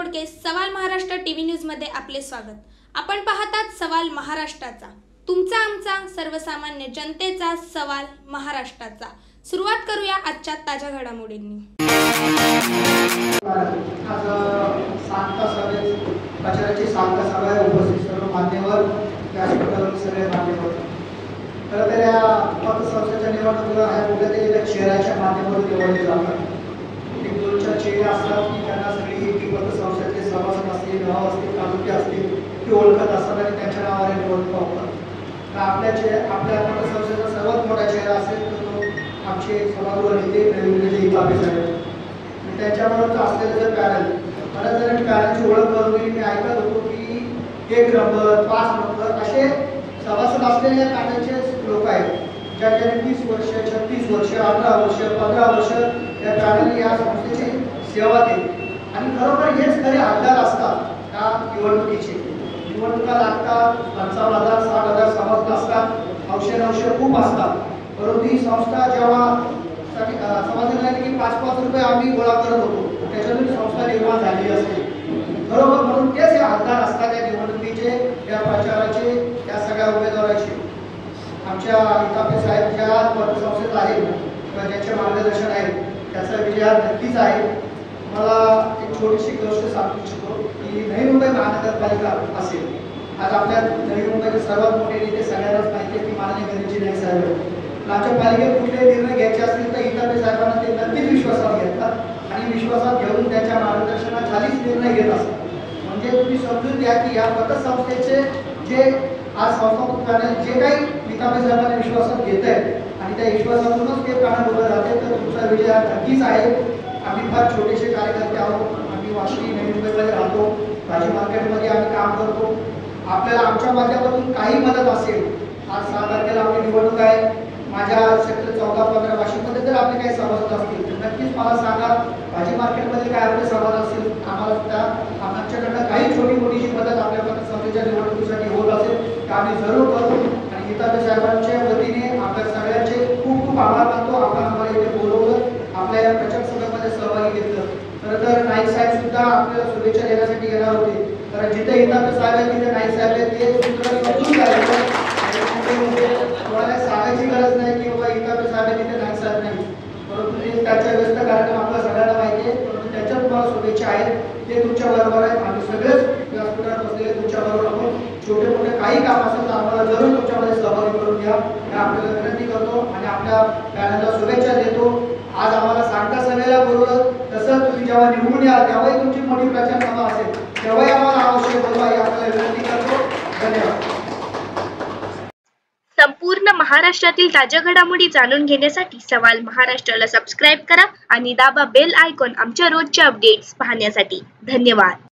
मोडके सवाल Maharashtra TV news मध्ये आपले स्वागत। आपण पाहतात सवाल महाराष्ट्राचा, तुमचा आमचा सर्वसामान्य जनतेचा सवाल महाराष्ट्राचा। सुरुवात करूया आजच्या ताज्या घडामोडींनी। आज सांगता सभेत प्रचाराची सांगता सभा उपस्थित सर्व मान्यवर व्यासपीठावर सगळे मान्यवर खरं तर या पतसंस्थेच्या निवडणुकीला ह्या कुठल्यातरी शहराच्या माध्यमातून निवडले जातात। एक दोन चार चेहरे असतात की त्यांना सगळी ती पतसंस्थेचे सभासद असतील, गाव असतील, तालुके असतील ती ओळखत असतात आणि त्यांच्या नावाने निवडणुका होतात। आपल्या पतसंस्थेचा सर्वात मोठा चेहरा असेल तर तो आमचे सभागृह नेते नवीन इतापे साहेब। त्याच्याबरोबर असलेलं जर पॅनल मला जर पॅनलची ओळख करून दिली, मी ऐकत होतो की 1 नंबर 5 नंबर असे सभासद असलेले या पॅनलचे लोक आहेत ज्यांनी 30 वर्ष 36 वर्ष 18 वर्ष 15 वर्ष या पॅनलने या संस्थेची सेवा केली आणि खरोखर हेच खरे हकदार असतात त्या निवडणुकीचे। निवडणुका लागतात, 55,000 60,000 सभासद असतात, औषध खूप असतात, परंतु ही संस्था जेव्हा समाजाला की 5-5 रुपये आम्ही गोळा करत होतो त्याच्यातून संस्था निर्माण झालेली असते बरोबर। म्हणून तेच हे हकदार असतात या निवडणुकीचे, या प्रचाराचे, या सगळ्या उमेदवाराचे। आमच्या इतापे साहेब ज्या पतसंस्थेत आहेत किंवा ज्याचे मार्गदर्शन आहे त्याचा विजय हा नक्कीच आहे। मला एक छोटीशी गोष्ट सांगू इच्छितो की नवी मुंबई महानगरपालिका असेल, आज आपल्या नवी मुंबईचे सर्वात मोठे नेते सगळ्यांनाच माहिती आहे की माननीय गणेशजी नाईक साहेब आमच्या पालिकेत कुठले निर्णय घ्यायचे असतील तर इतापे साहेबांना ते नक्कीच विश्वासात घेतात आणि विश्वासात घेऊन त्यांच्या मार्गदर्शनाखालीच निर्णय घेत असतात। म्हणजे तुम्ही समजून घ्या की या पतसंस्थेचे जे आज संस्थापक पॅनल जे काही इतापे साहेबांना विश्वासात घेत आहेत आणि त्या विश्वासातूनच ते पॅनल उभं राहते तर तुमचा विजय हा नक्कीच आहे। आम्ही फार छोटेसे कार्यकर्ते आहोत, आम्ही वाशी नवी मुंबईमध्ये राहतो, भाजी मार्केटमध्ये आम्ही काम करतो। आपल्याला आमच्या माध्यमातून काही मदत असेल, आज 6 तारखेला आपली निवडणूक आहे, माझ्या सेक्टर 14-15 वाशीमध्ये जर आपले काही सभासद असतील तर नक्कीच मला सांगा। भाजी मार्केटमध्ये काय आपले सभासद असतील, आम्हाला आमच्याकडनं काही छोटी मोठीशी मदत आपल्या पतसंस्थेच्या निवडणुकीसाठी होत असेल तर आम्ही जरूर करू आणि इतापे साहेबांच्या वतीने आपल्या सगळ्यांचे खूप खूप आभार मानतो। आपण आम्हाला इथे बोलवलं, आपल्या या प्रचार सभेमध्ये सहभागी घेतलं। खरं तर नाईक साहेब सुद्धा आपल्याला शुभेच्छा देण्यासाठी येणार होते, कारण जिथे इतापे साहेब आहेत तिथे नाईक साहेब आहेत ते सूत्र समजून घ्यायचं, कोणाला सांगायची गरज नाही की बाबा इतापे साहेब तिथे नाईक साहेब नाही, परंतु ते त्याच्या व्यस्त कार्यक्रम आपल्या सगळ्यांना माहिती आहे, परंतु त्याच्या तुम्हाला शुभेच्छा आहेत, ते तुमच्या बरोबर आहेत। आम्ही सगळेच व्यासपीठावर बसलेले तुमच्या बरोबर आहोत, छोटे मोठे काही काम असेल तर आम्हाला जरूर तुमच्यामध्ये सहभागी करून घ्या हे आपल्याला विनंती करतो आणि आपल्या पॅनलला शुभेच्छा देतो। आज आम्हाला सांगता सभेला बोलवलं, तसं तुम्ही जेव्हा निवडून याल तेव्हाही तुमची मोठी प्रचार सभा असेल तेव्हाही आम्हाला अवश्य बोलवा ही आपल्याला विनंती करतो। धन्यवाद। संपूर्ण महाराष्ट्रातील ताज्या घडामोडी जाणून घेण्यासाठी सवाल महाराष्ट्राला सबस्क्राईब करा आणि दाबा बेल आयकॉन आमच्या रोजच्या अपडेट्स पाहण्यासाठी। धन्यवाद।